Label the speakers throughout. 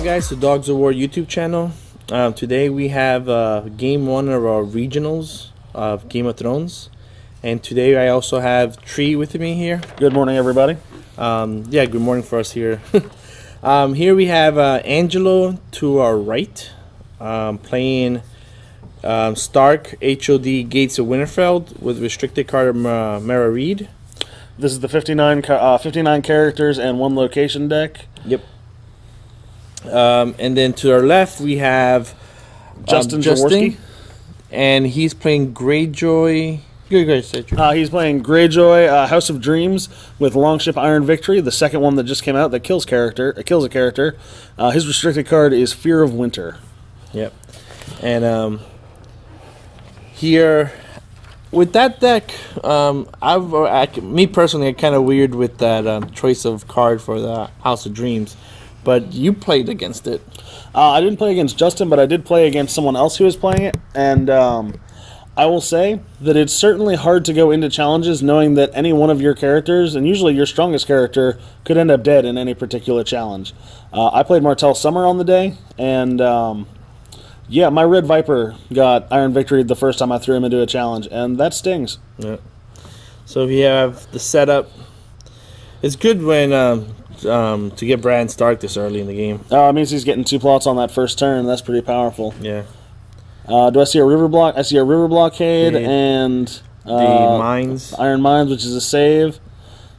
Speaker 1: guys to Dogs of War YouTube channel. Today we have game 1 of our regionals of Game of Thrones, and today I also have Tree with me here.
Speaker 2: Good morning, everybody.
Speaker 1: Yeah, good morning for us here. Here we have Angelo to our right, playing Stark HOD Gates of Winterfell with restricted card of Mara Reed.
Speaker 2: This is the 59 characters and 1 location deck.
Speaker 1: Yep. And then to our left we have
Speaker 2: Justin Jaworski,
Speaker 1: and he's playing Greyjoy.
Speaker 2: He's playing Greyjoy, House of Dreams with Longship Iron Victory, the second one that just came out that kills a character. His restricted card is Fear of Winter.
Speaker 1: Yep. And here with that deck, me personally, I'm kind of weird with that choice of card for the House of Dreams. But you played against it.
Speaker 2: I didn't play against Justin, but I did play against someone else who was playing it. And I will say that it's certainly hard to go into challenges knowing that any one of your characters, and usually your strongest character, could end up dead in any particular challenge. I played Martell Summer on the day, and yeah, my Red Viper got Iron Victory the first time I threw him into a challenge, and that stings.
Speaker 1: Yeah. So we have the setup. It's good when to get Bran Stark this early in the game.
Speaker 2: It means he's getting 2 plots on that first turn. That's pretty powerful.
Speaker 1: Yeah.
Speaker 2: Do I see a river block? I see a river blockade and
Speaker 1: the mines,
Speaker 2: Iron Mines, which is a save.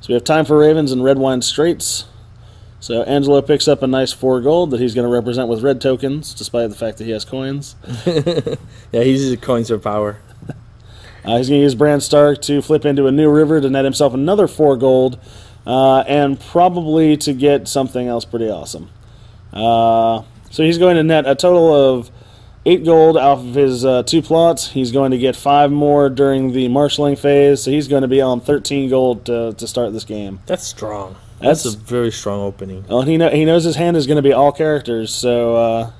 Speaker 2: So we have Time for Ravens and Red Wine Straits. So Angelo picks up a nice 4 gold that he's going to represent with red tokens, despite the fact that he has coins.
Speaker 1: Yeah, he uses coins for power.
Speaker 2: He's going to use Bran Stark to flip into a new river to net himself another 4 gold. And probably to get something else pretty awesome. So he's going to net a total of 8 gold off of his 2 plots. He's going to get 5 more during the marshalling phase, so he's going to be on 13 gold to start this game.
Speaker 1: That's strong. That's a very strong opening.
Speaker 2: Well, he knows his hand is going to be all characters, so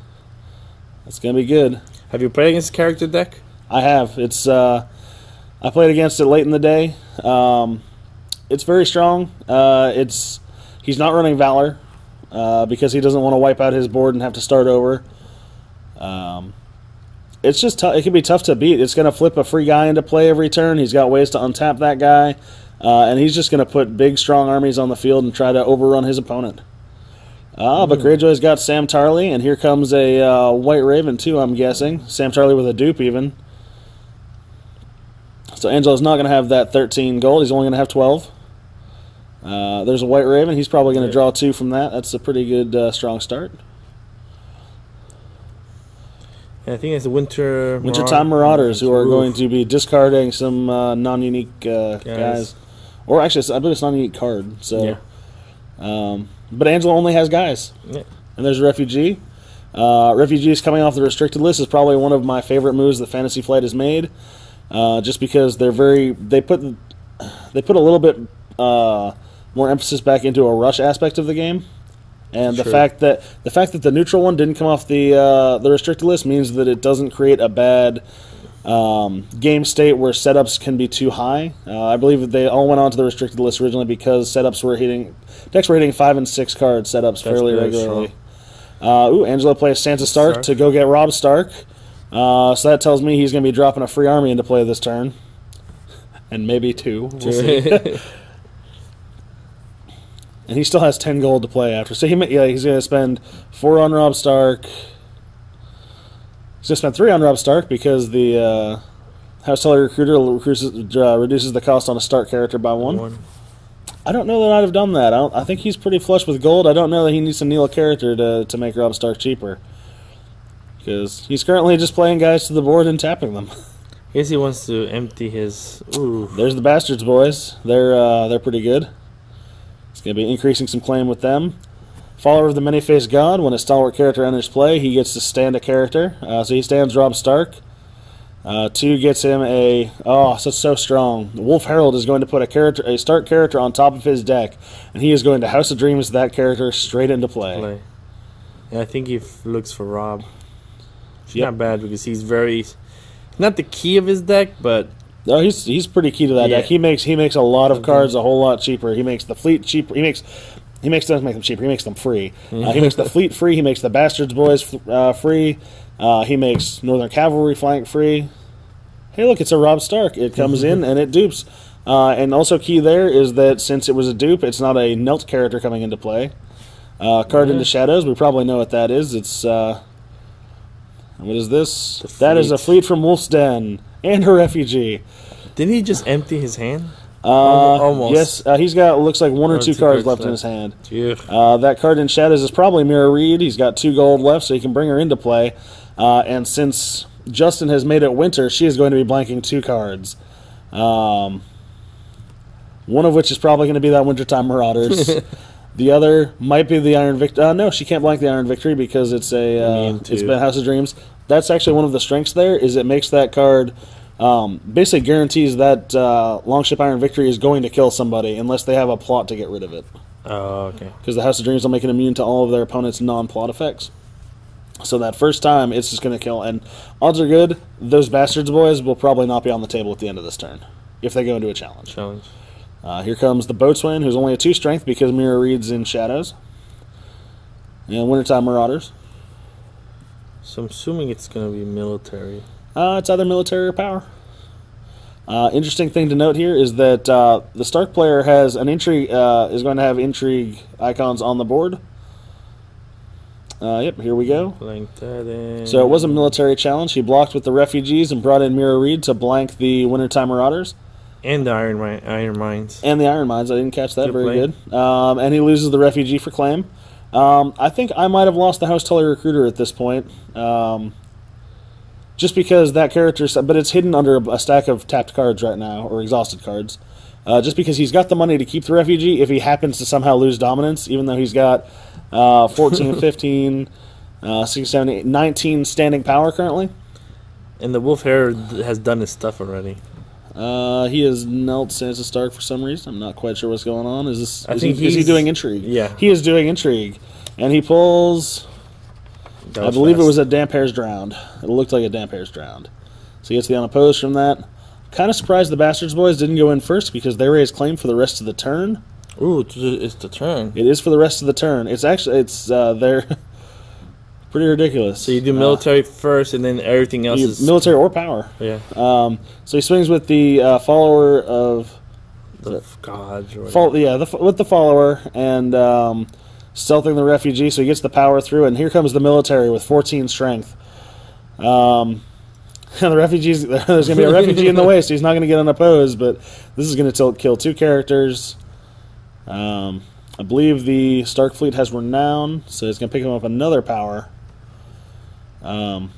Speaker 2: it's going to be good.
Speaker 1: Have you played against the character deck?
Speaker 2: I have. It's I played against it late in the day. It's very strong. He's not running Valor because he doesn't want to wipe out his board and have to start over. It's just it can be tough to beat. It's going to flip a free guy into play every turn. He's got ways to untap that guy, and he's just going to put big, strong armies on the field and try to overrun his opponent. But Greyjoy's got Sam Tarly, and here comes a White Raven too, I'm guessing. Sam Tarly with a dupe even. So Angelo's not going to have that 13 gold. He's only going to have 12. There's a White Raven. He's probably going to draw 2 from that. That's a pretty good, strong start.
Speaker 1: And I think it's the
Speaker 2: Wintertime Marauders who are going to be discarding some non-unique guys. Or actually, I believe it's a non-unique card. So, yeah. But Angelo only has guys. Yeah. And there's a Refugee. Refugees coming off the restricted list is probably one of my favorite moves that Fantasy Flight has made. Just because they put a little bit more emphasis back into a rush aspect of the game, and the fact that the neutral one didn't come off the restricted list means that it doesn't create a bad game state where setups can be too high. I believe that they all went onto the restricted list originally because decks were hitting 5 and 6 card setups fairly regularly. Angelo plays Sansa Stark to go get Robb Stark. So that tells me he's going to be dropping a free army into play this turn. And maybe 2. We'll see. And he still has 10 gold to play after. So he's going to spend 4 on Robb Stark. He's going to spend 3 on Robb Stark because the House Tully Recruiter reduces the cost on a Stark character by 1. I don't know that I'd have done that. I think he's pretty flush with gold. I don't know that he needs to kneel a character to make Robb Stark cheaper. Because he's currently just playing guys to the board and tapping them.
Speaker 1: I guess he wants to empty his... Ooh.
Speaker 2: There's the Bastards, boys. They're pretty good. He's going to be increasing some claim with them. Follower of the Many-Faced God. When a stalwart character enters play, he gets to stand a character. So he stands Robb Stark. 2 gets him a... Oh, so strong. Wolf Herald is going to put a Stark character on top of his deck. And he is going to House of Dreams that character straight into play.
Speaker 1: Yeah, I think he looks for Robb. Not bad because he's very not the key of his deck, but
Speaker 2: no, he's pretty key to that deck. He makes a lot of cards a whole lot cheaper. He makes the fleet cheaper. He He doesn't make them cheaper. He makes them free. He makes the fleet free. He makes the Bastards Boys free. He makes Northern Cavalry flank free. Hey, look, it's a Rob Stark. It comes in and it dupes. And also key there is that since it was a dupe, it's not a Nelt character coming into play. Card into Shadows. We probably know what that is. It's what is this? That is a fleet from Wolf's Den and a refugee.
Speaker 1: Didn't he just empty his hand?
Speaker 2: Almost. Yes, he's got looks like one or two cards left in his hand. That card in Shadows is probably Mira Reed. He's got 2 gold left, so he can bring her into play. And since Justin has made it winter, she is going to be blanking 2 cards. One of which is probably going to be that Wintertime Marauders. The other might be the Iron Victory. No, she can't blank the Iron Victory because it's it's been House of Dreams. That's actually one of the strengths there, is it makes that card basically guarantees that Longship Iron Victory is going to kill somebody unless they have a plot to get rid of it.
Speaker 1: Oh, okay.
Speaker 2: Because the House of Dreams will make it immune to all of their opponent's non-plot effects. So that first time, it's just going to kill. And odds are good, those Bastards Boys will probably not be on the table at the end of this turn if they go into a challenge. Here comes the Boatswain, who's only a 2 strength because Mira Reed's in Shadows. And Wintertime Marauders.
Speaker 1: So I'm assuming it's going to be military.
Speaker 2: It's either military or power. Interesting thing to note here is that the Stark player has an intrigue, is going to have intrigue icons on the board. Yep, here we go.
Speaker 1: Blank that in.
Speaker 2: So it was a military challenge. He blocked with the refugees and brought in Mira Reed to blank the Wintertime Marauders.
Speaker 1: And the Iron Mines.
Speaker 2: And the Iron Mines. I didn't catch that. Very good. And he loses the refugee for claim. I think I might have lost the House Tully Recruiter at this point. Just because that character, but it's hidden under a stack of tapped cards right now, or exhausted cards. Just because he's got the money to keep the refugee if he happens to somehow lose dominance, even though he's got 14, 15, 16, 17, 19 standing power currently.
Speaker 1: And the Wolf Hair has done his stuff already.
Speaker 2: He has knelt Sansa Stark for some reason. I'm not quite sure what's going on. Is he doing intrigue?
Speaker 1: Yeah.
Speaker 2: He is doing intrigue. And he pulls... I believe it was a Damp Hair's Drowned. It looked like a Damp Hair's Drowned. So he gets the unopposed from that. Kind of surprised the Bastards Boys didn't go in first because they raised claim for the rest of the turn.
Speaker 1: Ooh, it's the turn.
Speaker 2: It is for the rest of the turn. It's actually, they're pretty ridiculous.
Speaker 1: So you do military first and then everything else is...
Speaker 2: Military or power.
Speaker 1: Yeah.
Speaker 2: So he swings with the follower of...
Speaker 1: The gods or whatever.
Speaker 2: With the follower and... stealthing the refugee, so he gets the power through, and here comes the military with 14 strength. And the refugees, there's going to be a refugee in the way, so he's not going to get unopposed, but this is going to kill 2 characters. I believe the Stark fleet has Renown, so he's going to pick him up another power.
Speaker 1: Guess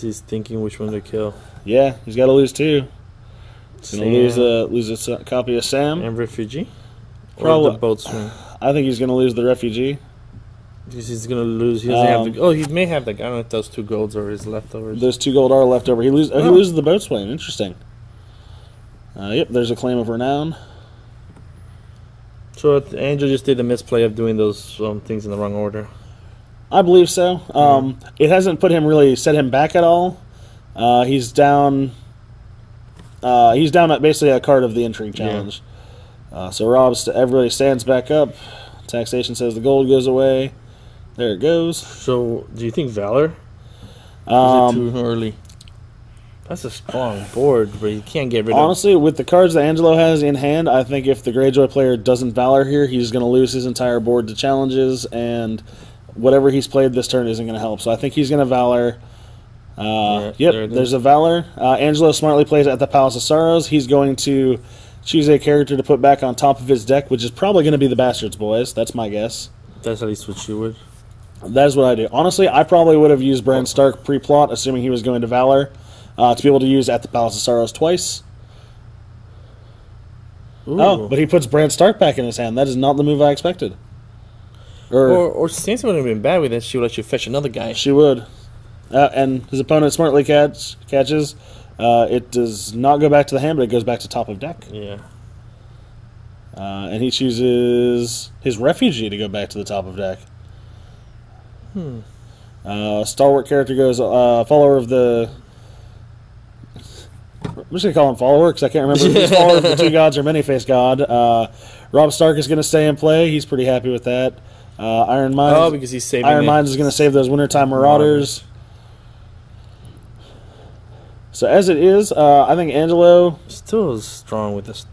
Speaker 1: he's thinking which one to kill.
Speaker 2: Yeah, he's got to lose 2. He's going to lose a copy of Sam.
Speaker 1: And refugee?
Speaker 2: Probably.
Speaker 1: Or the Boatswain?
Speaker 2: I think he's going to lose the refugee.
Speaker 1: Because he's going to lose. He doesn't have the, he may have the. I don't know if those 2 golds are his leftovers.
Speaker 2: Those 2 gold are left over. He loses the Boatswain. Interesting. Yep, there's a claim of Renown.
Speaker 1: So Angel just did the misplay of doing those things in the wrong order.
Speaker 2: I believe so. It hasn't set him back at all. He's down. He's down at basically a card of the intrigue challenge. Yeah. So everybody stands back up. Taxation says the gold goes away. There it goes.
Speaker 1: So, do you think Valor? Is it too early? That's a strong board, but you can't get rid of.
Speaker 2: Honestly, with the cards that Angelo has in hand, I think if the Greyjoy player doesn't Valor here, he's going to lose his entire board to challenges, and whatever he's played this turn isn't going to help. So I think he's going to Valor. There's a Valor. Angelo smartly plays at the Palace of Sorrows. He's going to choose a character to put back on top of his deck, which is probably going to be the Bastards Boys. That's my guess.
Speaker 1: That's at least what you would.
Speaker 2: That is what I do. Honestly, I probably would have used Bran Stark pre-plot, assuming he was going to Valor, to be able to use at the Palace of Sorrows twice. Ooh. Oh, but he puts Bran Stark back in his hand. That is not the move I expected.
Speaker 1: Or Sansa wouldn't have been bad with it. She would let you fetch another guy.
Speaker 2: She would. And his opponent smartly catches. It does not go back to the hand, but it goes back to top of deck.
Speaker 1: Yeah.
Speaker 2: And he chooses his refugee to go back to the top of deck. Stalwart character goes follower of the just going to call him follower because I can't remember if he's follower of the two gods or many-faced god. Rob Stark is going to stay in play. He's pretty happy with that. Iron Minds.
Speaker 1: Oh, because he's saving
Speaker 2: Iron Minds is going to save those Wintertime Marauders. So as it is, I think Angelo
Speaker 1: still is strong with this.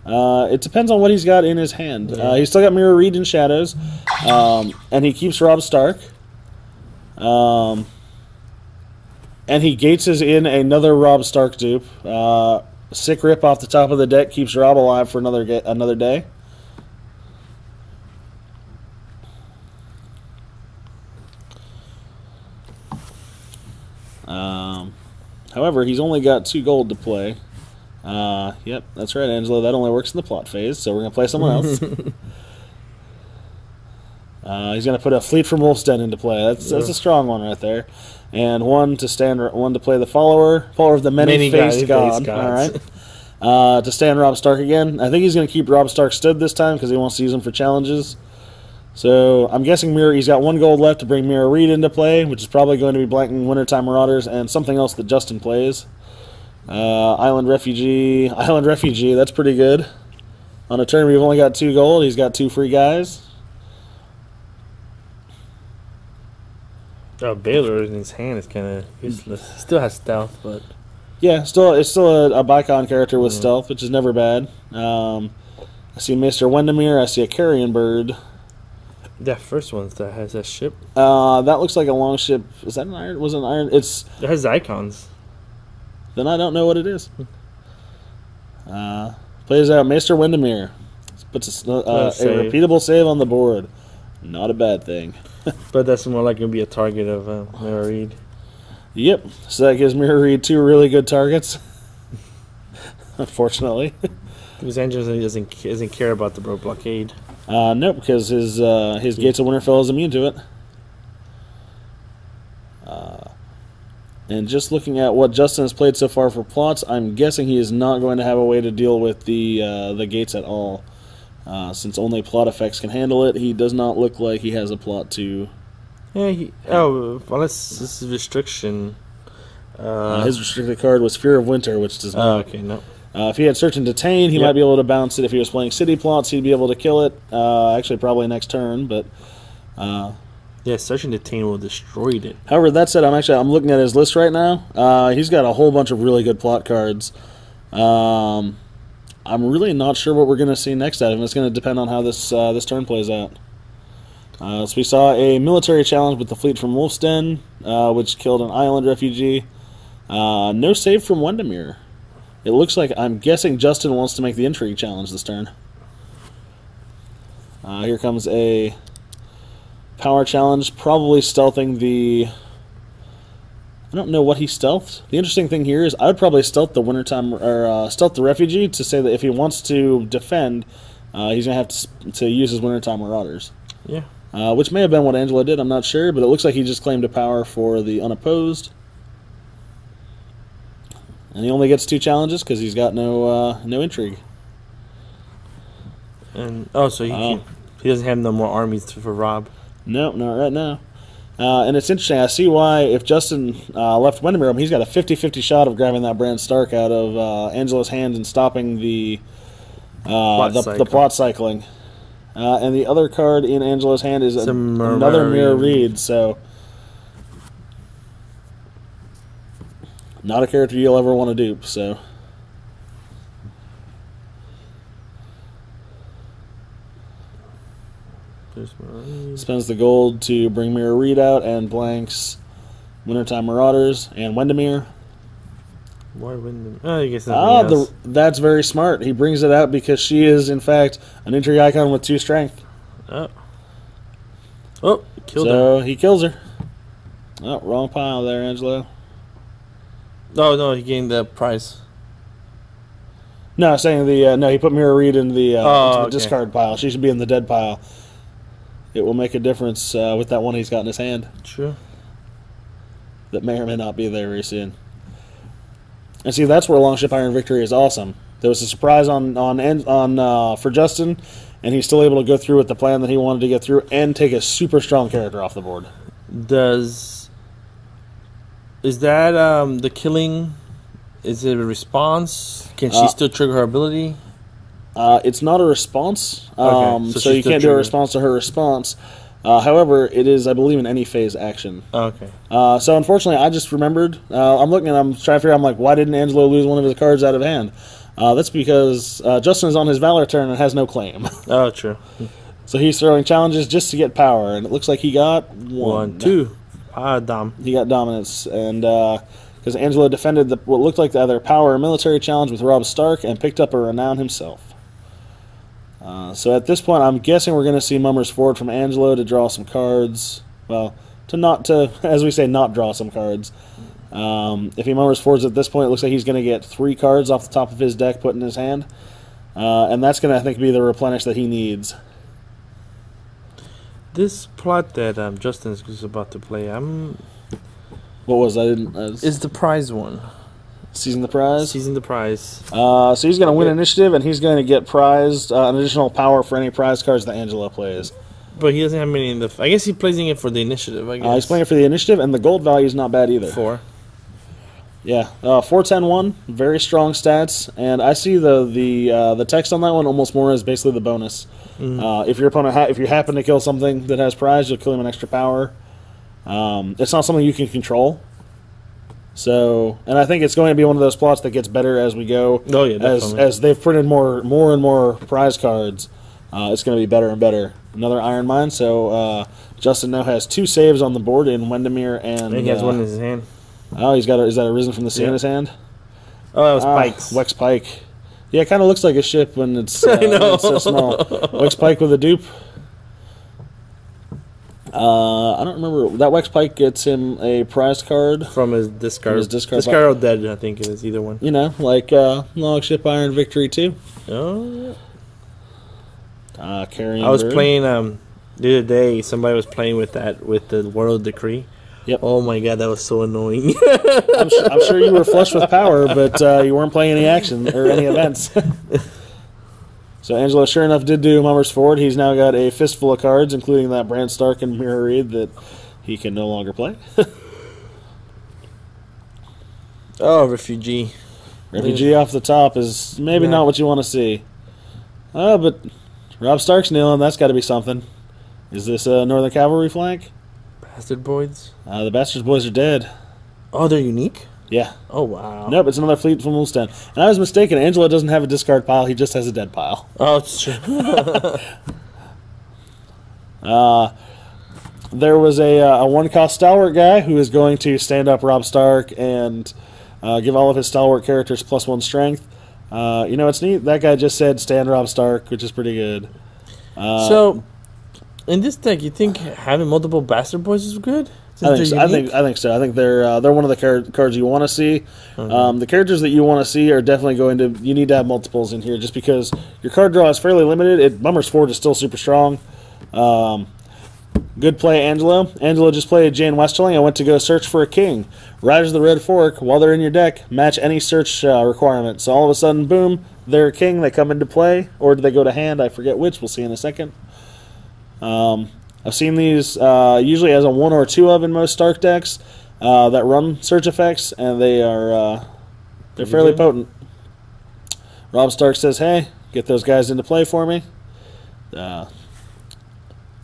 Speaker 2: It depends on what he's got in his hand. He's still got Mirror Reed and Shadows, and he keeps Rob Stark. And he gates in another Rob Stark dupe. Sick Rip off the top of the deck keeps Rob alive for another day. However, he's only got 2 gold to play. Yep, that's right, Angelo. That only works in the plot phase, so we're going to play someone else. He's going to put a Fleet from Wolf's Den into play. That's a strong one right there. And one to play the follower of the many-faced god. All right. To stand Rob Stark again. I think he's going to keep Rob Stark stood this time because he wants to use him for challenges. So I'm guessing he's got 1 gold left to bring Mirror Reed into play, which is probably going to be blanking Wintertime Marauders and something else that Justin plays. Island Refugee, that's pretty good. On a turn where you've only got 2 gold, he's got 2 free guys.
Speaker 1: Oh, Baylor in his hand is kind of useless. He still has stealth, but...
Speaker 2: Yeah, it's still a Bicon character with stealth, which is never bad. I see Mr. Wendemere, I see a Carrion Bird.
Speaker 1: That first one that has that ship.
Speaker 2: That looks like a long ship. Is that an iron? Was it an iron? It
Speaker 1: has icons.
Speaker 2: Then I don't know what it is. Plays out Mr. Wendemere. Puts a repeatable save on the board. Not a bad thing.
Speaker 1: But that's more like going to be a target of Mirror Reed.
Speaker 2: Yep. So that gives Mirror Reed 2 really good targets. Unfortunately.
Speaker 1: Because Angelo doesn't care about the Bro Blockade.
Speaker 2: Nope, because his Gates of Winterfell is immune to it. And just looking at what Justin has played so far for plots, I'm guessing he is not going to have a way to deal with the Gates at all. Since only plot effects can handle it, he does not look like he has a plot to...
Speaker 1: Yeah, unless this is restriction.
Speaker 2: His restricted card was Fear of Winter, which does not...
Speaker 1: okay, no.
Speaker 2: If he had Search and Detain, he might be able to bounce it. If he was playing city plots, he'd be able to kill it. Actually, probably next turn, but...
Speaker 1: yeah, Search and Detain will destroy it.
Speaker 2: However, that said, I'm looking at his list right now. He's got a whole bunch of really good plot cards. I'm really not sure what we're going to see next out of him. It's going to depend on how this turn plays out. So we saw a military challenge with the Fleet from Wolf's Den, which killed an island refugee. No save from Wendemere. It looks like, I'm guessing Justin wants to make the Intrigue challenge this turn. Here comes a power challenge, probably stealthing the... I don't know what he stealthed. The interesting thing here is I would probably stealth the Wintertime, or stealth the refugee to say that if he wants to defend, he's going to have to use his Wintertime Marauders.
Speaker 1: Yeah.
Speaker 2: Which may have been what Angelo did, I'm not sure, but it looks like he just claimed a power for the unopposed. And he only gets 2 challenges because he's got no intrigue.
Speaker 1: And so he doesn't have no more armies for Rob.
Speaker 2: No, not right now. And it's interesting. I see why if Justin left Wendemere, he's got a 50-50 shot of grabbing that Bran Stark out of Angelo's hands and stopping the plot cycling. And the other card in Angelo's hand is another Mirror Reed. So not a character you'll ever want to dupe. So. Spends the gold to bring Mirror Reed out and blanks Wintertime Marauders and Wendemere.
Speaker 1: Why Wendemere? Oh, I guess
Speaker 2: that's very smart. He brings it out because she is, in fact, an intrigue icon with 2 strength.
Speaker 1: Oh, killed her.
Speaker 2: So he kills her. Oh, wrong pile there, Angelo.
Speaker 1: Oh, no, he gained the prize.
Speaker 2: No, I'm saying no, he put Mirror Reed in the discard pile. She should be in the dead pile. It will make a difference with that one he's got in his hand.
Speaker 1: True.
Speaker 2: That may or may not be there very soon. And see, that's where Longship Iron Victory is awesome. There was a surprise for Justin, and he's still able to go through with the plan that he wanted to get through and take a super strong character off the board.
Speaker 1: Is that the killing Is it a response? Can she still trigger her ability?
Speaker 2: It's not a response,
Speaker 1: Okay,
Speaker 2: so you can't do a response to her response. However, it is, I believe, an any phase action.
Speaker 1: Okay.
Speaker 2: So unfortunately, I just remembered. I'm looking and I'm trying to figure out, I'm like, why didn't Angelo lose one of his cards out of hand? That's because Justin is on his Valor turn and has no claim.
Speaker 1: Oh, true.
Speaker 2: So he's throwing challenges just to get power, and it looks like he got one.
Speaker 1: 2. Dom.
Speaker 2: He got dominance, and because Angelo defended what looked like either power or military challenge with Robb Stark and picked up a renown himself. So at this point, I'm guessing we're going to see Mummer's Ford from Angelo to draw some cards. Well, as we say, not draw some cards. If he Mummer's Fords at this point, it looks like he's going to get 3 cards off the top of his deck put in his hand. And that's going to, I think, be the replenish that he needs.
Speaker 1: This plot that Justin is about to play,
Speaker 2: What was I
Speaker 1: is the prize one.
Speaker 2: Seizing the prize?
Speaker 1: Seizing the prize.
Speaker 2: So he's going to win initiative, and he's going to get prized an additional power for any prize cards that Angelo plays.
Speaker 1: But he doesn't have many in the... I guess he's playing it for the initiative, I guess.
Speaker 2: He's playing it for the initiative, and the gold value is not bad either.
Speaker 1: 4.
Speaker 2: Yeah, 4-10-1, very strong stats, and I see the text on that one almost more as basically the bonus. Mm-hmm. If your opponent, if you happen to kill something that has prize, you'll kill him an extra power. It's not something you can control. So, and I think it's going to be one of those plots that gets better as we go.
Speaker 1: Oh yeah, definitely.
Speaker 2: As they've printed more and more prize cards, it's going to be better and better. Another Iron Mine. So Justin now has 2 saves on the board in Wendemir and
Speaker 1: he has one in his hand.
Speaker 2: Oh, he's got. Is that a Risen from the Sea in his hand?
Speaker 1: Oh, that was Pikes.
Speaker 2: Wex Pike. Yeah, it kind of looks like a ship when it's, when it's so small. Wex Pike with a dupe. I don't remember. That Wex Pike gets him a prized card.
Speaker 1: From his discard. Discard or dead, I think it is. Either one.
Speaker 2: You know, like Log Ship Iron Victory 2.
Speaker 1: Oh,
Speaker 2: yeah. Carrying
Speaker 1: I was
Speaker 2: bird.
Speaker 1: playing, the other day, somebody was playing with that, with the World Decree.
Speaker 2: Yep.
Speaker 1: Oh my god, that was so annoying.
Speaker 2: I'm sure you were flush with power, but you weren't playing any action or any events. So Angelo, sure enough, did do Mummer's Ford. He's now got a fistful of cards, including that Bran Stark and Mirror Reed that he can no longer play.
Speaker 1: Oh, Refugee.
Speaker 2: Refugee off the top is maybe not what you want to see. Oh, but Robb Stark's kneeling. That's got to be something. Is this a Northern Cavalry flank?
Speaker 1: Bastard Boys?
Speaker 2: The Bastards Boys are dead.
Speaker 1: Oh, they're unique?
Speaker 2: Yeah.
Speaker 1: Oh, wow.
Speaker 2: Nope, it's another fleet from Ulstein. And I was mistaken. Angelo doesn't have a discard pile. He just has a dead pile.
Speaker 1: Oh, it's true.
Speaker 2: There was a one-cost Stalwart guy who is going to stand up Robb Stark and give all of his Stalwart characters +1 strength. You know, it's neat. That guy just said stand Robb Stark, which is pretty good.
Speaker 1: So, in this deck, you think having multiple Bastard Boys is good?
Speaker 2: I think so. I think so. I think they're one of the cards you want to see. The characters that you want to see are definitely going to. You need to have multiples in here, just because your card draw is fairly limited. Mummer's Ford is still super strong. Good play, Angelo. Angelo just played Jane Westerling. I went to go search for a king. Riders of the Red Fork, while they're in your deck, match any search requirement. So all of a sudden, boom, they're a king. They come into play, or do they go to hand? I forget which. We'll see in a second. I've seen these usually as a 1 or 2 of in most Stark decks that run search effects, and they're fairly potent. Robb Stark says, "Hey, get those guys into play for me."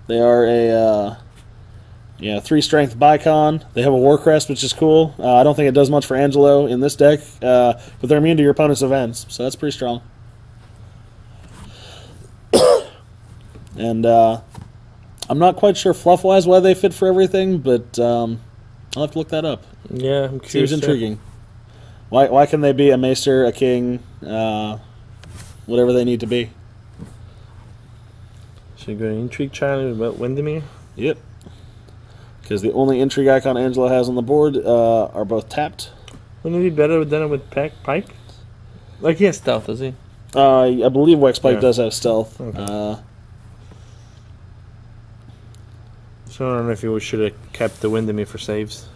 Speaker 2: They are a 3 strength Bicon. They have a War Crest, which is cool. I don't think it does much for Angelo in this deck, but they're immune to your opponent's events, so that's pretty strong. And I'm not quite sure fluff-wise why they fit for everything, but I'll have to look that up.
Speaker 1: Yeah, I'm curious.
Speaker 2: Seems intriguing. Why can they be a Maester, a King, whatever they need to be?
Speaker 1: Should we go to Intrigue Challenge about Wendemir?
Speaker 2: Yep. Because the only Intrigue icon Angelo has on the board are both tapped.
Speaker 1: Wouldn't it be better than with Pike? Like, he has stealth, does he?
Speaker 2: I believe Wex Pike does have stealth.
Speaker 1: Okay. So I don't know if you should have kept the Wendemir for saves.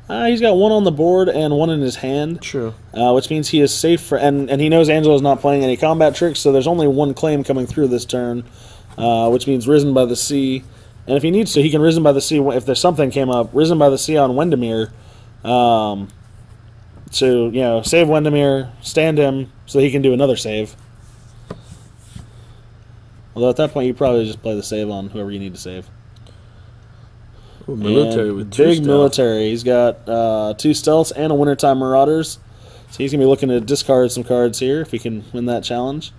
Speaker 2: He's got 1 on the board and 1 in his hand.
Speaker 1: True.
Speaker 2: Which means he is safe for, and he knows Angelo's not playing any combat tricks, so there's only 1 claim coming through this turn, which means Risen by the Sea. And if he needs to, he can Risen by the Sea if there's something came up. Risen by the Sea on Wendemir. to save Windermere, stand him so he can do another save. Although at that point you probably just play the save on whoever you need to save.
Speaker 1: Ooh, military
Speaker 2: and
Speaker 1: with two
Speaker 2: big
Speaker 1: stealth.
Speaker 2: Military. He's got 2 stealths and a Wintertime Marauders. So he's going to be looking to discard some cards here if he can win that challenge.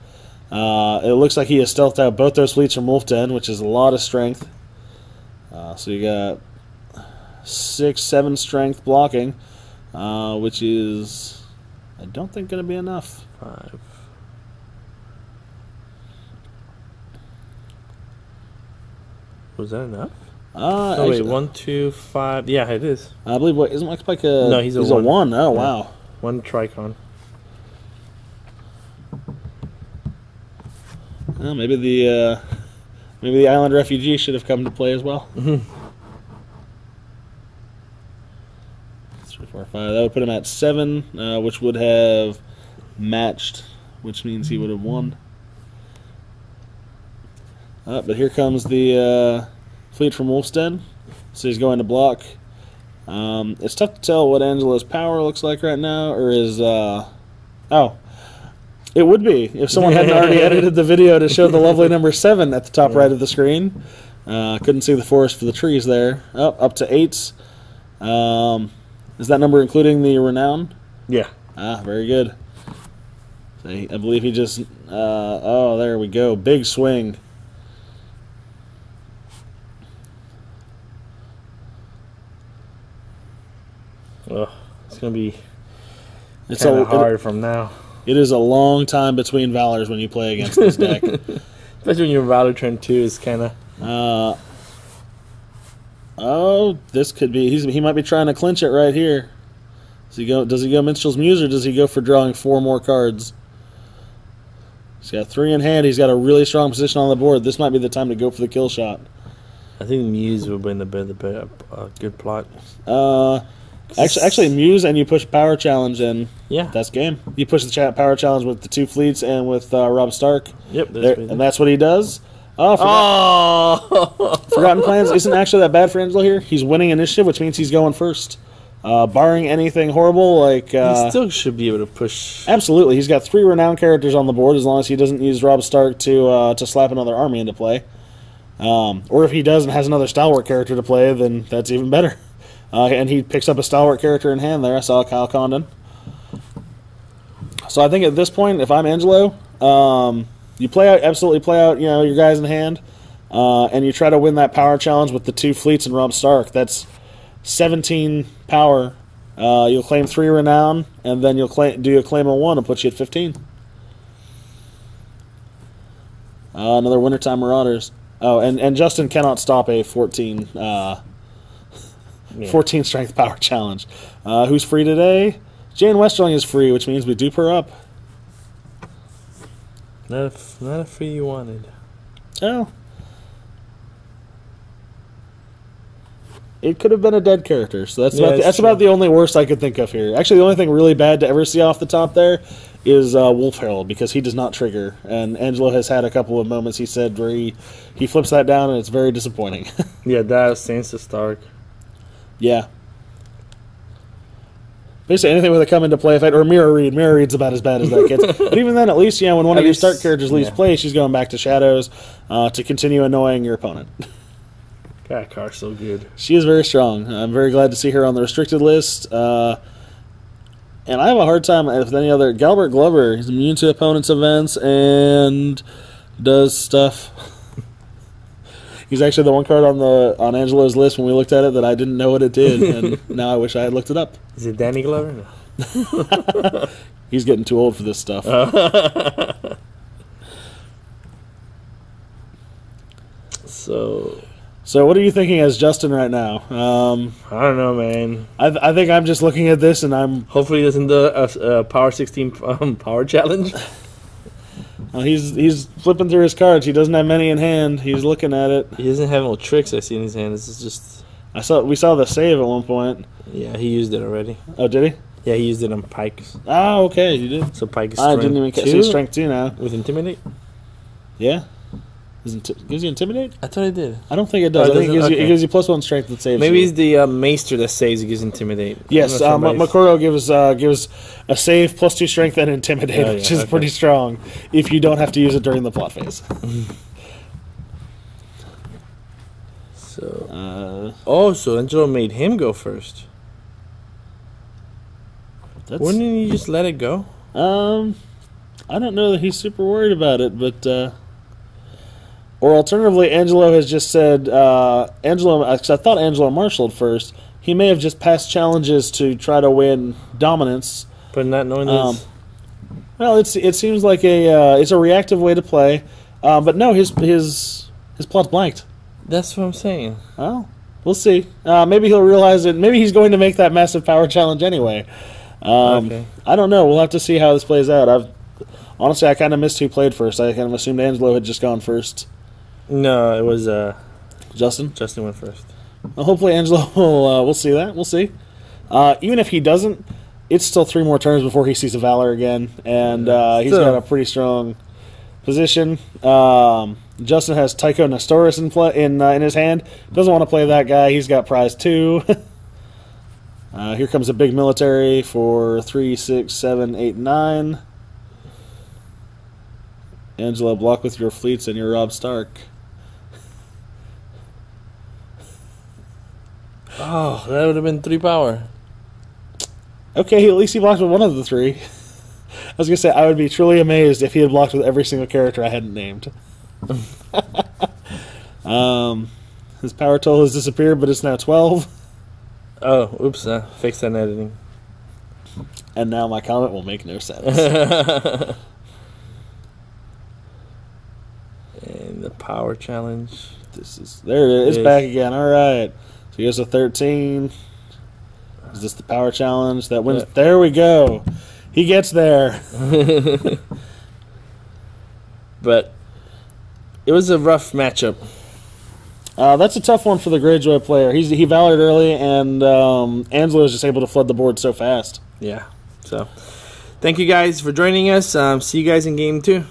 Speaker 2: It looks like he has stealthed out both those fleets from Wolf Den, which is a lot of strength. So you got 6, 7 strength blocking, which is, I don't think, going to be enough.
Speaker 1: 5. Was that enough? Oh wait, 1, 2, 5. Yeah, it is.
Speaker 2: I believe isn't Wax Pike a?
Speaker 1: No, he's a 1.
Speaker 2: Oh yeah. Wow.
Speaker 1: 1 Tricon.
Speaker 2: Well, maybe the Island Refugee should have come to play as well. 3, 4, 5. That would put him at 7, which would have matched, which means he would have won. But here comes the fleet from Wolf's Den. So he's going to block. It's tough to tell what Angelo's power looks like right now, or is it would be if someone hadn't already edited the video to show the lovely number 7 at the top right of the screen. Couldn't see the forest for the trees there. Up to 8s. Is that number including the renown?
Speaker 1: Yeah.
Speaker 2: Very good. So I believe he just oh, there we go. Big swing.
Speaker 1: Oh, it's gonna be kind of hard from now.
Speaker 2: It is a long time between Valors when you play against this deck.
Speaker 1: Especially when your Valor turn 2 is kind of.
Speaker 2: Oh, this could be. He might be trying to clinch it right here. Does he go Minstrel's Muse, or does he go for drawing 4 more cards? He's got 3 in hand. He's got a really strong position on the board. This might be the time to go for the kill shot.
Speaker 1: I think Muse would win a good plot.
Speaker 2: Actually, Muse, and you push Power Challenge, and that's game. You push the Power Challenge with the 2 fleets and with Rob Stark.
Speaker 1: Yep,
Speaker 2: and that's what he does. Forgotten Plans isn't actually that bad for Angelo here. He's winning initiative, which means he's going first. Barring anything horrible, like
Speaker 1: he still should be able to push.
Speaker 2: Absolutely, he's got 3 renowned characters on the board as long as he doesn't use Rob Stark to slap another army into play. Or if he does and has another stalwart character to play, then that's even better. And he picks up a stalwart character in hand there. I saw Kyle Condon. So I think at this point, if I'm Angelo, you absolutely play out your guys in hand, and you try to win that power challenge with the 2 fleets and Rob Stark. That's 17 power. You'll claim 3 renown, and then you'll do a claim of 1 and put you at 15. Another Wintertime Marauders. Oh, and Justin cannot stop a 14 strength power challenge. Who's free today? Jane Westerling is free, which means we dupe her up.
Speaker 1: Not a free you wanted.
Speaker 2: Oh. It could have been a dead character, so that's about the only worst I could think of here. Actually, the only thing really bad to ever see off the top there is Wolf Herald, because he does not trigger. And Angelo has had a couple of moments, he said, where he flips that down, and it's very disappointing.
Speaker 1: Yeah, that was Sansa Stark.
Speaker 2: Yeah. Basically, anything with a come into play fight, or Mirror Reed. Mirror Reed's about as bad as that gets. But even then, at least, when one of your start characters leaves play, she's going back to Shadows to continue annoying your opponent.
Speaker 1: That card's so good.
Speaker 2: She is very strong. I'm very glad to see her on the restricted list. And I have a hard time with any other. Galbert Glover, he's immune to opponents' events and does stuff. He's actually the one card on Angelo's list when we looked at it that I didn't know what it did, and now I wish I had looked it up.
Speaker 1: Is it Danny Glover? No.
Speaker 2: He's getting too old for this stuff. So what are you thinking as Justin right now?
Speaker 1: I don't know, man.
Speaker 2: I think I'm just looking at this, and I'm...
Speaker 1: Hopefully he doesn't do a Power 16 power challenge.
Speaker 2: He's flipping through his cards. He doesn't have many in hand. He's looking at it.
Speaker 1: He doesn't have no tricks I see in his hand. This is just...
Speaker 2: We saw the save at one point.
Speaker 1: Yeah, he used it already.
Speaker 2: Oh, did he?
Speaker 1: Yeah, he used it on Pike.
Speaker 2: Oh, okay, you did.
Speaker 1: So Pike is strength 2.
Speaker 2: I didn't even see strength 2 now.
Speaker 1: With Intimidate?
Speaker 2: Yeah. Gives you Intimidate?
Speaker 1: I thought it did.
Speaker 2: I don't think it does. I think it gives you +1 strength that saves
Speaker 1: Maybe
Speaker 2: you.
Speaker 1: it's the Maester that saves it gives Intimidate.
Speaker 2: Yes, Makoro gives a save +2 strength and Intimidate, which is pretty strong if you don't have to use it during the plot phase.
Speaker 1: So Angelo made him go first. Wouldn't you just let it go?
Speaker 2: I don't know that he's super worried about it, but or alternatively, Angelo has just said because I thought Angelo marshaled first. He may have just passed challenges to try to win dominance,
Speaker 1: but not knowing this.
Speaker 2: Well, it seems like it's a reactive way to play, but no, his plot's blanked.
Speaker 1: That's what I'm saying.
Speaker 2: Well, we'll see. Maybe he'll realize it. Maybe he's going to make that massive power challenge anyway. I don't know. We'll have to see how this plays out. Honestly, I kind of missed who played first. I kind of assumed Angelo had just gone first.
Speaker 1: No, it was
Speaker 2: Justin.
Speaker 1: Justin went first.
Speaker 2: Well, hopefully Angelo will we'll see that. We'll see. Even if he doesn't, it's still 3 more turns before he sees a Valor again, and he's got a pretty strong position. Justin has Tycho Nestoris in his hand. Doesn't want to play that guy. He's got prize 2. Here comes a big military for 3, 6, 7, 8, 9. Angelo, block with your fleets and your Rob Stark.
Speaker 1: Oh, that would have been 3 power.
Speaker 2: Okay, at least he blocked with one of the 3. I was going to say, I would be truly amazed if he had blocked with every single character I hadn't named. His power total has disappeared, but it's now 12.
Speaker 1: Oh, oops, fix that in editing.
Speaker 2: And now my comment will make no sense.
Speaker 1: And the power challenge.
Speaker 2: There it is. It's back again. All right. So he has a 13. Is this the power challenge that wins? There we go. He gets there.
Speaker 1: But it was a rough matchup.
Speaker 2: That's a tough one for the Greyjoy player. He valored early, and Angelo was just able to flood the board so fast.
Speaker 1: Yeah. So, thank you guys for joining us. See you guys in game 2.